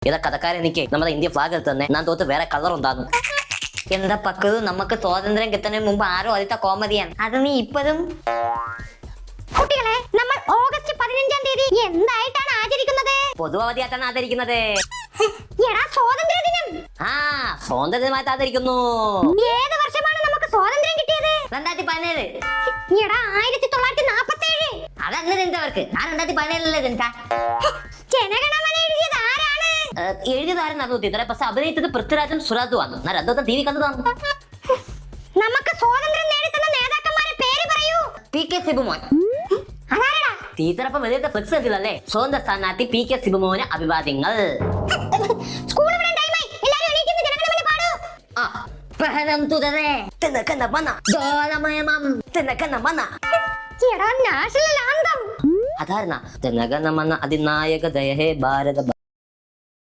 ഇതാ കഥക്കാരൻ എനിക്ക് നമ്മുടെ ഇന്ത്യ ഫ്ലാഗ് എടുത്ത് തന്നെ ഞാൻ തോത്ത് വേറെ കളർ ഉണ്ടാകും. എന്താ പക്കത് നമുക്ക് സ്വാതന്ത്ര്യം കിട്ടുന്നതിന് മുമ്പ് ആരോ ആദ്യത്തെ കോമഡിയാണ് അത് നീ ഇപ്പോഴും. കുട്ടികളെ, നമ്മൾ ഓഗസ്റ്റ് 15-ാം തീയതി എന്തായിട്ടാണ് ആചരിക്കുന്നത്? പൊതു അവധിയായിട്ടാണ് ആദരിക്കുന്നത്. എടാ, സ്വാതന്ത്ര്യ ദിനം. ആ, സ്വാതന്ത്ര്യമായിട്ട് ആദരിക്കുന്നു. ഏത് വർഷമാണ് നമുക്ക് സ്വാതന്ത്ര്യം കിട്ടിയത്? 2017. എടാ, 1947. അതങ്ങനെ ജനിച്ചവർക്ക്. ഞാൻ 2017 ജനിച്ച. ജനഗണമന എഴുതിയത് ആരാണ്? എഴുതിയതാരും നടന്നു തീരെ, പക്ഷെ അഭിനയിച്ചത് പൃഥ്വിരാജും സുരാജുമാണ്. ഞാൻ രണ്ടോത്തം TV കണ്ടതാണ്. നമുക്ക് സ്വാതന്ത്ര്യം നേടിത്തന്ന നേതാക്കന്മാരെ പേര് പറയൂ. PK സിബുമോൻ. അതാരടാ? ടീച്ചറപ്പം വലിയ ഫ്ലെക്സ് എത്തിയതല്ലേ. സ്വതന്ത്ര സ്ഥാനാർത്ഥി PK സിബുമോന് അഭിവാദ്യങ്ങൾ. സ്കൂൾ വിടാൻ ടൈമായി. എല്ലാവരും എണീക്കുന്നു, ജനഗണമന പാടൂ. പഹനം തുടരെ തിനക്കന മന ജോലമയമം തിനക്കന മന. എടാ, നാഷണൽ ആന്തം. അതാരണ തിനകന മന അതിനായക ദയ ഹേ ഭാരത.